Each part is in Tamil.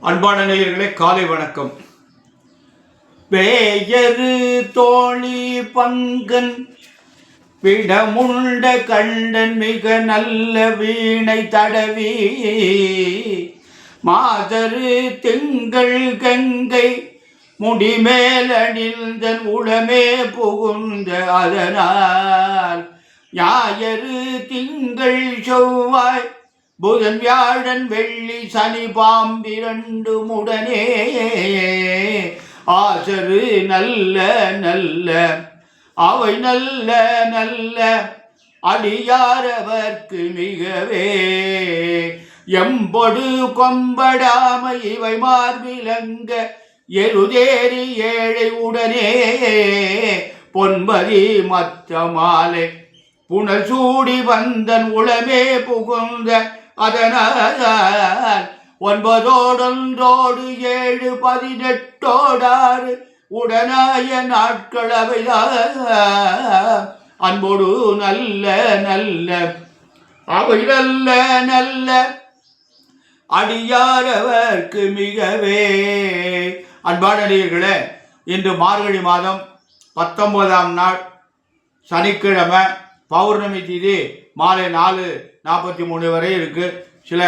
அன்பான நேயர்களே, காலை வணக்கம். வேயரு தோழி பங்கன் விடமுண்ட கண்டன் மிக நல்ல வீணை தடவி மாதரு திங்கள் கங்கை முடிமேல் அணிந்தன் உளமே புகுந்த அதனால் ஞாயிறு திங்கள் செவ்வாய் புதன் வியாழன் வெள்ளி சனி பாம்பிரண்டு முடனே ஆசரு நல்ல நல்ல அவை நல்ல நல்ல அடியாரவர்க்கு மிகவே எம்பொடு கொம்படாமை இவை மார்பிலங்க எழுதேறி ஏழை உடனே பொன்பதி மத்த மாலை புனல் சூடி வந்தன் உளமே புகுந்த அதனால் 9 ஒன்றோடு 7 18 உடனாய நாட்கள் அவைதான் அன்போடு நல்ல நல்ல அவை நல்ல நல்ல அடியாரவர்க்கு மிகவே. அன்பான நேயர்களே, இன்று மார்கழி மாதம் 19ஆம் நாள் சனிக்கிழமை, பௌர்ணமி தேதி மாலை 4:43 வரை இருக்கு. சில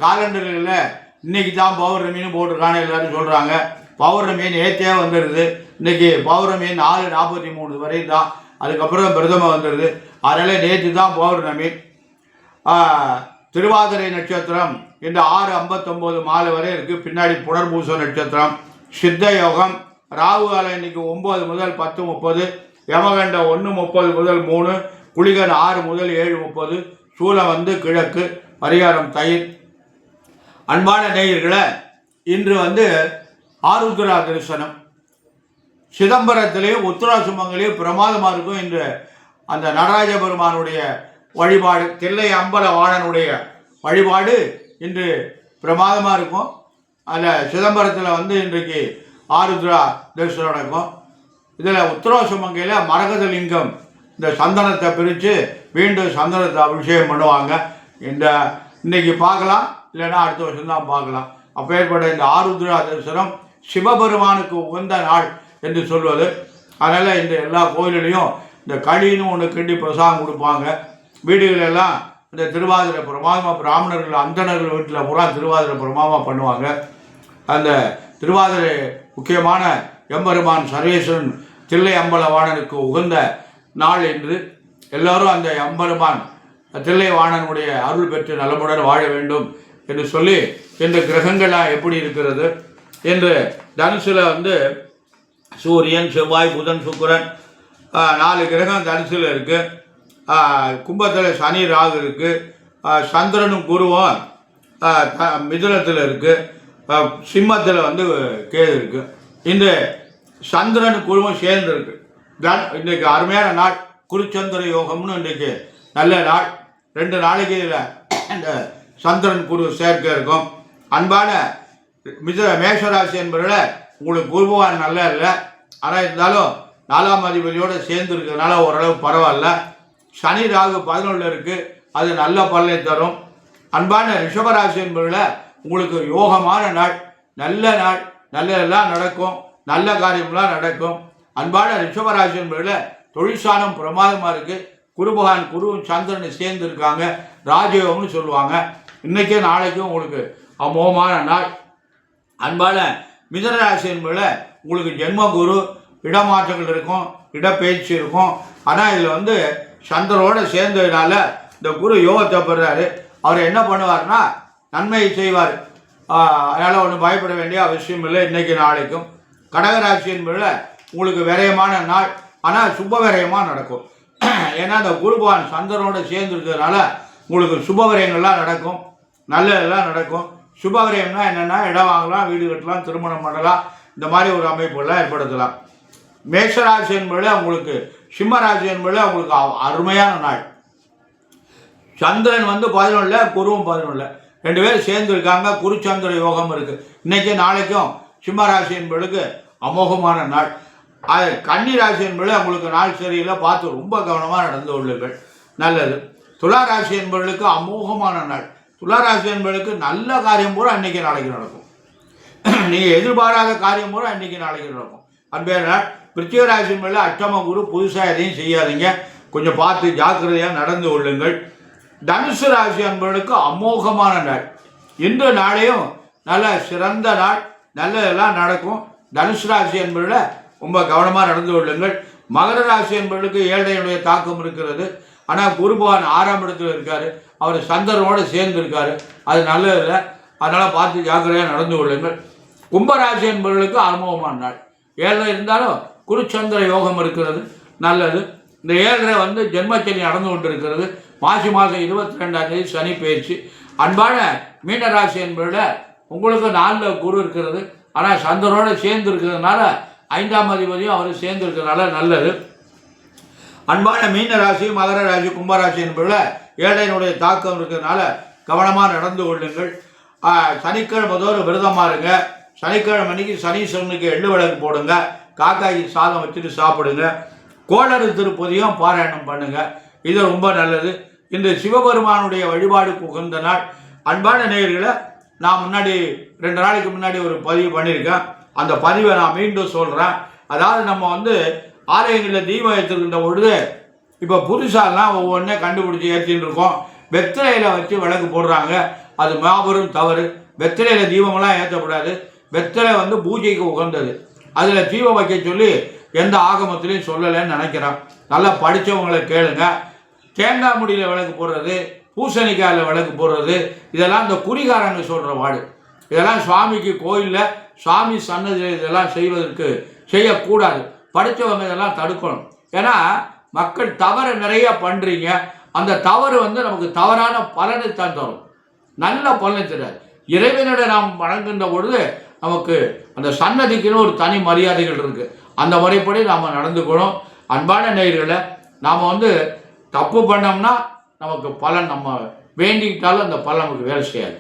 காலண்டர்களில் இன்னைக்கு தான் பௌர்ணமின்னு போட்டிருக்காங்க, எல்லாரும் சொல்றாங்க. பௌர்ணமி நேற்றே வந்துடுது. இன்னைக்கு பௌர்ணமி 4:43 வரை தான், அதுக்கப்புறம் பிரதம வந்துடுது. அதனால நேற்று தான் பௌர்ணமி. திருவாதிரை நட்சத்திரம் இந்த 6:59 மாலை வரை இருக்கு. பின்னாடி புனர்பூச நட்சத்திரம், சித்த யோகம், ராகு காலம் இன்னைக்கு 9 முதல் 10:30, யமகண்டம் 1:30 முதல் 3, குளிகன் 6 முதல் 7:30, சூலம் கிழக்கு, பரிகாரம் தயிர். அன்பான நேயர்களை, இன்று ஆருத்ரா தரிசனம். சிதம்பரத்திலேயும் உத்தராசுமங்களையும் பிரமாதமாக இருக்கும். இன்று அந்த நடராஜ பெருமானுடைய வழிபாடு, தில்லை அம்பல வாணனுடைய வழிபாடு இன்று பிரமாதமாக இருக்கும். அதில் சிதம்பரத்தில் இன்றைக்கு ஆருத்ரா தரிசனம் நடக்கும். இதில் உத்தராசுமங்கையில் மரகதலிங்கம் இந்த சந்தனத்தை பிரித்து மீண்டும் சந்தனத்தை அபிஷேகம் பண்ணுவாங்க. இன்னைக்கு பார்க்கலாம், இல்லைன்னா அடுத்த வருஷம் தான் பார்க்கலாம். அப்பேற்பட்ட இந்த ஆருத்ரா தரிசனம் சிவபெருமானுக்கு உகந்த நாள் என்று சொல்வது. அதனால் இந்த எல்லா கோயிலையும் இந்த களின்னு ஒன்று கிண்டி பிரசாதம் கொடுப்பாங்க. வீடுகளெல்லாம் இந்த திருவாதிரை பிரமாதமாக பிராமணர்கள் அந்தணர்கள் வீட்டில் பூரா திருவாதிரை பிரமாதமாக பண்ணுவாங்க. அந்த திருவாதிரை முக்கியமான எம்பெருமான் சர்வேஸ்வரன் தில்லை அம்பலவாணனுக்கு உகந்த நாள் என்று எல்லோரும் அந்த எம்பெருமான் தில்லை வாணனுடைய அருள் பெற்று நலமுடன் வாழ வேண்டும் என்று சொல்லி, இந்த கிரகங்கள்லாம் எப்படி இருக்கிறது என்று தனுசில் சூரியன், செவ்வாய், புதன், சுக்கிரன் 4 கிரகம் தனுசில் இருக்கு. கும்பத்தில் சனி, ராகு இருக்கு. சந்திரனும் குருவும் மிதுனத்தில் இருக்கு. சிம்மத்தில் கேது இருக்கு. இந்த சந்திரன் குருவும் சேர்ந்து இருக்கு. இன்றைக்கு அருமையான நாள், குருச்சந்திர யோகம்னு இன்றைக்கு நல்ல நாள். 2 நாளைக்கு இதில் இந்த சந்திரன் குரு சேர்க்கை இருக்கும். அன்பான மேஷராசி என்பவர்களை, உங்களுக்கு குருபவான் நல்லா இல்லை, ஆனால் இருந்தாலும் 4ஆம் அதிபதியோடு சேர்ந்து இருக்கிறதுனால ஓரளவு பரவாயில்ல. சனி ராகு 11 இருக்குது, அது நல்ல பலனை தரும். அன்பான ரிஷபராசி என்பவர்களை, உங்களுக்கு யோகமான நாள், நல்ல நாள், நல்லதெல்லாம் நடக்கும், நல்ல காரியம்லாம் நடக்கும். அன்பான ரிஷபராசி என்பவர்களை, தொழிற்சாலம் பிரமாதமாக இருக்குது. குருபகான் குருவும் சந்திரன் சேர்ந்து இருக்காங்க, ராஜயோகம்னு சொல்லுவாங்க. இன்றைக்கும் நாளைக்கும் உங்களுக்கு அமோகமான நாள். அன்பான மிதுனராசி என்பதில், உங்களுக்கு ஜென்ம குரு, இடமாற்றங்கள் இருக்கும், இடப்பெயர்ச்சி இருக்கும். ஆனால் இதில் சந்திரனோடு சேர்ந்ததுனால இந்த குரு யோகத்தை பெறுறாரு. அவர் என்ன பண்ணுவார்னா நன்மையை செய்வார். அதனால் ஒன்றும் பயப்பட வேண்டிய அவசியம் இல்லை இன்றைக்கி நாளைக்கும். கடகராசி என்பதில், உங்களுக்கு விரயமான நாள், ஆனால் சுப விரயமாக நடக்கும். ஏன்னா இந்த குருபவான் சந்திரனோட சேர்ந்து இருக்கிறதுனால உங்களுக்கு சுப விரயங்கள்லாம் நடக்கும், நல்லதெல்லாம் நடக்கும். சுப விரயம்னா என்னென்னா, இடம் வாங்கலாம், வீடு கட்டலாம், திருமணம் பண்ணலாம், இந்த மாதிரி ஒரு அமைப்புலாம் ஏற்படுத்தலாம். மேஷராசி என்பதில் உங்களுக்கு, சிம்மராசி என்பதில் உங்களுக்கு அருமையான நாள். சந்திரன் 11, குருவும் 11, 2 பேரும் சேர்ந்து இருக்காங்க. குருச்சந்திர யோகம் இருக்குது. இன்றைக்கி நாளைக்கும் சிம்மராசி என்பதுக்கு அமோகமான நாள். கன்னி ராசி என்பது உங்களுக்கு நாள் சரியில்லை, பார்த்து ரொம்ப கவனமாக நடந்து கொள்ளுங்கள், நல்லது. துலா ராசி என்பவர்களுக்கு அமோகமான நாள். துலா ராசி என்பவர்களுக்கு நல்ல காரியம் பூரா அன்னைக்கு நாளைக்கு நடக்கும். நீங்கள் எதிர்பாராத காரியம் கூட இன்றைக்கி நாளைக்கு நடக்கும். அன்பேனால் விருச்சிக ராசியின் மேலே அஷ்டம குரு, புதுசாக எதையும் செய்யாதீங்க, கொஞ்சம் பார்த்து ஜாக்கிரதையாக நடந்து கொள்ளுங்கள். தனுசு ராசி அன்பர்களுக்கு அமோகமான நாள். இன்று நாளையும் நல்ல சிறந்த நாள், நல்லதெல்லாம் நடக்கும். தனுசு ராசி என்பதில் ரொம்ப கவனமாக நடந்து கொள்ளுங்கள். மகர ராசி என்பவர்களுக்கு ஏழையுடைய தாக்கம் இருக்கிறது. ஆனால் குரு பகவான் 6ஆம் இடத்துல இருக்கார், அவர் சந்திரனோடு சேர்ந்து இருக்கார், அது நல்லதில்லை, அதனால் பார்த்து ஜாக்கிரதையாக நடந்து கொள்ளுங்கள். கும்பராசி என்பவர்களுக்கு அனுபவமான நாள். 7 இருந்தாலும் குருச்சந்திர யோகம் இருக்கிறது, நல்லது. இந்த 7 ஜென்மச்சனி நடந்து கொண்டு இருக்கிறது. மாசி மாதம் 22ஆம் தேதி சனி பயிற்சி. அன்பான மீனராசி என்பதில் உங்களுக்கு 4 குரு இருக்கிறது, ஆனால் சந்திரனோடு சேர்ந்து இருக்கிறதுனால 5ஆம் அதிபதியும் அவர் சேர்ந்து இருக்கிறதுனால நல்லது. அன்பான மீன ராசி, மகர ராசி, கும்பராசி என்பதில் ஏழையினுடைய தாக்கம் இருக்கிறதுனால கவனமாக நடந்து கொள்ளுங்கள். சனிக்கிழமை தோறும் விரதமாக இருங்க. சனிக்கிழமை அன்னைக்கு சனீஸ்வரனுக்கு எள்ளு விளக்கு போடுங்க, காக்காய்க்கு சாதம் வச்சுட்டு சாப்பிடுங்க, கோளறு திருப்பதியும் பாராயணம் பண்ணுங்க, இது ரொம்ப நல்லது. இந்த சிவபெருமானுடைய வழிபாடுக்கு உகந்த நாள். அன்பான நேயர்களை, நான் முன்னாடி 2 நாளைக்கு முன்னாடி ஒரு பதிவு பண்ணியிருக்கேன், அந்த பதிவை நான் மீண்டும் சொல்கிறேன். அதாவது நம்ம ஆலயங்களில் தீபம் ஏற்றுக்கின்ற பொழுது இப்போ புதுசாலாம் ஒவ்வொன்றே கண்டுபிடிச்சி ஏற்றின்னு இருக்கோம். வெத்திலையில் வச்சு விளக்கு போடுறாங்க, அது மாபெரும் தவறு. வெத்திலையில் தீபமெல்லாம் ஏற்றக்கூடாது. வெத்திலை பூஜைக்கு உகந்தது, அதில் தீபம் வைக்க சொல்லி எந்த ஆகமத்திலையும் சொல்லலைன்னு நினைக்கிறேன். நல்லா படித்தவங்களை கேளுங்க. தேங்காய் முடியில் விளக்கு போடுறது, பூசணிக்காயில் விளக்கு போடுறது, இதெல்லாம் இந்த குறிகாரங்க சொல்கிற வாடு. இதெல்லாம் சுவாமிக்கு கோயிலில் சுவாமி சன்னதியில் இதெல்லாம் செய்யக்கூடாது. படித்தவங்க இதெல்லாம் தடுக்கணும். ஏன்னா மக்கள் தவறு நிறைய பண்ணுறீங்க. அந்த தவறு நமக்கு தவறான பலனை தான் தரும், நல்ல பலனை தராது. இறைவனிட நாம் வணங்குகின்ற பொழுது நமக்கு அந்த சன்னதிக்குன்னு ஒரு தனி மரியாதைகள் இருக்குது, அந்த முறைப்படி நாம் நடந்துக்கணும். அன்பான நேயர்களை, நாம் தப்பு பண்ணோம்னா நமக்கு பலன் நம்ம வேண்டிக்கிட்டாலும் அந்த பலன் நமக்கு வேலை செய்யாது.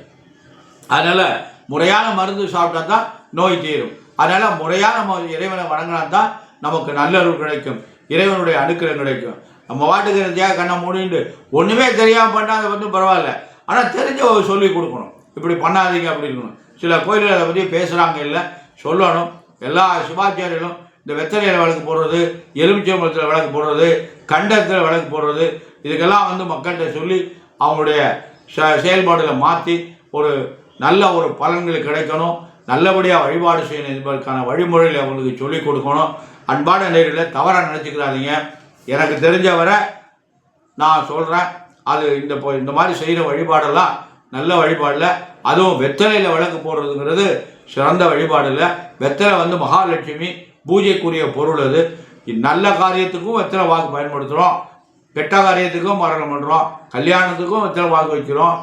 அதனால் முறையான மருந்து சாப்பிட்டா தான் நோய் தீரும். அதனால் முறையாக நம்ம இறைவனை வணங்கினா தான் நமக்கு நல்லருள் கிடைக்கும், இறைவனுடைய அனுக்கிரகம் கிடைக்கும். நம்ம வாட்டுக்கு இருந்தியா கண்ணை மூடிட்டு ஒன்றுமே தெரியாமல் பண்ணால் அதை பரவாயில்ல, ஆனால் தெரிஞ்ச சொல்லி கொடுக்கணும், இப்படி பண்ணாதீங்க அப்படி இருக்கணும். சில கோயில்கள் அதை பற்றி பேசுகிறாங்க, இல்லை சொல்லணும். எல்லா சிவாச்சாரியர்களும் இந்த வெத்தலையில் விளக்கு போடுறது, எலுமிச்சம்பழத்தில் விளக்கு போடுறது, கண்டத்தில் விளக்கு போடுறது, இதுக்கெல்லாம் மக்கள்கிட்ட சொல்லி அவங்களுடைய செயல்பாடுகளை மாற்றி ஒரு நல்ல ஒரு பலன்கள் கிடைக்கணும், நல்லபடியாக வழிபாடு செய்யணும் என்பதற்கான வழிமுறைகளை அவங்களுக்கு சொல்லிக் கொடுக்கணும். அன்பான நேயர்களை, தவறாக நினச்சிக்கிறாதீங்க. எனக்கு தெரிஞ்ச வரை நான் சொல்கிறேன், அது இந்த மாதிரி செய்கிற வழிபாடெல்லாம் நல்ல வழிபாடில், அதுவும் வெத்தலையில் விளக்கு போடுறதுங்கிறது சிறந்த வழிபாடு இல்லை. வெத்தலை மகாலட்சுமி பூஜைக்குரிய பொருள். அது நல்ல காரியத்துக்கும் வெத்தலை வாக்கு பயன்படுத்துகிறோம், கெட்ட காரியத்துக்கும் மரணம் பண்ணுறோம், கல்யாணத்துக்கும் வெத்தலை வாக்கு வைக்கிறோம்,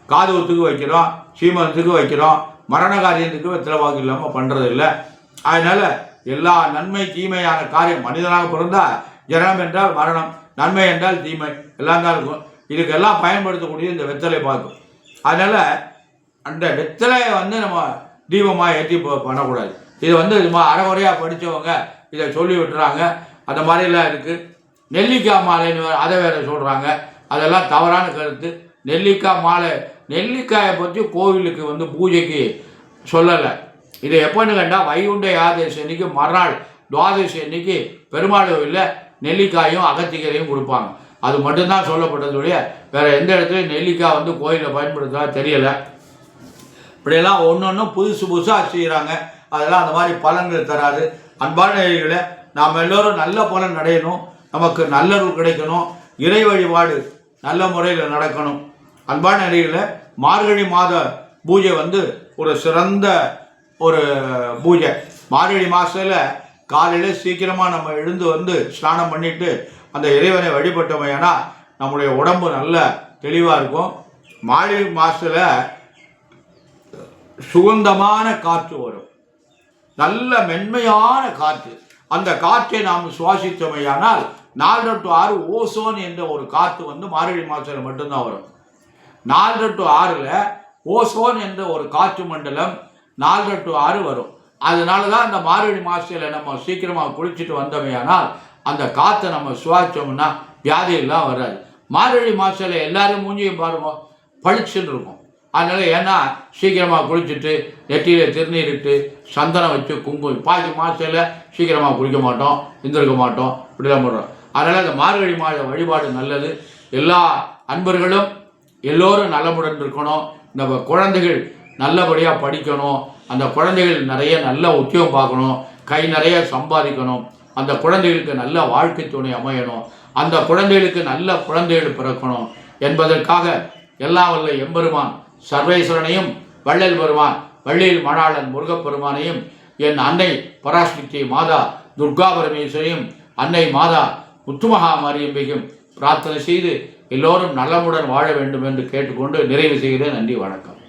காதுவத்துக்கு வைக்கிறோம், சீமந்தத்துக்கு வைக்கிறோம், மரண காரியத்துக்கு வெத்தலை வாக்கு இல்லாமல் பண்ணுறது இல்லை. அதனால் எல்லா நன்மை தீமையான காரியம், மனிதனாக பிறந்தால் ஜனம் என்றால் மரணம், நன்மை என்றால் தீமை எல்லாம் தான் இருக்கும். இதுக்கெல்லாம் பயன்படுத்தக்கூடிய இந்த வெத்தலை பார்க்கும். அதனால் அந்த வெத்தலையை நம்ம தீபமாக ஏற்றி பண்ணக்கூடாது. இது அரைகுறையாக படித்தவங்க இதை சொல்லி விட்டுறாங்க, அந்த மாதிரிலாம் இருக்குது. நெல்லிக்காய் மாலைன்னு அதை வேறு சொல்கிறாங்க, அதெல்லாம் தவறான கருத்து. நெல்லிக்காய் மாலை, நெல்லிக்காயை பற்றி கோவிலுக்கு பூஜைக்கு சொல்லலை. இதை எப்போன்னு கேட்டால் வைகுண்ட ஏகாதசி அன்னைக்கு மறுநாள் துவாதசி அன்னைக்கு பெருமாள் கோவிலில் நெல்லிக்காயும் அகத்திக்கரையும் கொடுப்பாங்க, அது மட்டும்தான் சொல்லப்பட்டதுடைய வேறு எந்த இடத்துலையும் நெல்லிக்காய் கோயிலில் பயன்படுத்தா தெரியலை. இப்படியெல்லாம் ஒன்று புதுசு புதுசாக செய்கிறாங்க, அதெல்லாம் அந்த மாதிரி பலன்கள் தராது. அன்பான நேயர்களே, நாம் எல்லோரும் நல்ல பலன் அடையணும், நமக்கு நல்லருள் கிடைக்கணும், இறை வழிபாடு நல்ல முறையில் நடக்கணும். அன்பான நேயர்களே, மார்கழி மாத பூஜை ஒரு சிறந்த ஒரு பூஜை. மார்கழி மாதத்தில் காலையில் சீக்கிரமாக நம்ம எழுந்து ஸ்நானம் பண்ணிவிட்டு அந்த இறைவனை வழிபட்டோமையானா நம்முடைய உடம்பு நல்ல தெளிவாக இருக்கும். மார்கழி மாதத்தில் சுகந்தமான காற்று வரும், நல்ல மென்மையான காற்று. அந்த காற்றை நாம் சுவாசித்தோமையானால் 4 to 6 ஓசோன் என்ற ஒரு காற்று மார்கழி மாதத்தில் மட்டும்தான் வரும். 4 to 6 ஓசோன் என்ற ஒரு காற்று மண்டலம் 4 to 6 வரும். அதனால தான் இந்த மார்கழி மாதத்தில் நம்ம சீக்கிரமாக குளிச்சுட்டு வந்தோமையானால் அந்த காற்றை நம்ம சுவாசித்தோம்னா வியாதியெல்லாம் வராது. மார்கழி மாதத்தில் எல்லாரும் மூஞ்சியும் பாருங்க பளிச்சுன்னு இருக்கும், அதனால் ஏன்னா சீக்கிரமாக குளிச்சுட்டு நெற்றியில் திருநீரிட்டு சந்தனம் வச்சு குங்குமம் பாக்கி மாதத்தில் சீக்கிரமாக குளிக்க மாட்டோம், இருந்திருக்க மாட்டோம், இப்படிலாம் பண்ணுறோம். அதனால் அந்த மார்கழி மாத வழிபாடு நல்லது. எல்லா அன்பர்களும் எல்லோரும் நலமுடன் இருக்கணும். நம்ம குழந்தைகள் நல்லபடியாக படிக்கணும். அந்த குழந்தைகள் நிறைய நல்ல உத்தியோகம் பார்க்கணும், கை நிறைய சம்பாதிக்கணும். அந்த குழந்தைகளுக்கு நல்ல வாழ்க்கை துணை அமையணும். அந்த குழந்தைகளுக்கு நல்ல குழந்தைகள் பிறக்கணும் என்பதற்காக எல்லாம் வல்ல எம்பெருமான் சர்வேஸ்வரனையும் வள்ளல் பெருமான் வள்ளியில் மணாளன் முருகப்பெருமானையும் என் அன்னை பராசக்தி மாதா துர்கா பரமேஸ்வரியும் அன்னை மாதா முத்துமகா மாரியம்பையும் பிரார்த்தனை செய்து எல்லோரும் நலமுடன் வாழ வேண்டும் என்று கேட்டுக்கொண்டு நிறைவு செய்கிறேன். நன்றி, வணக்கம்.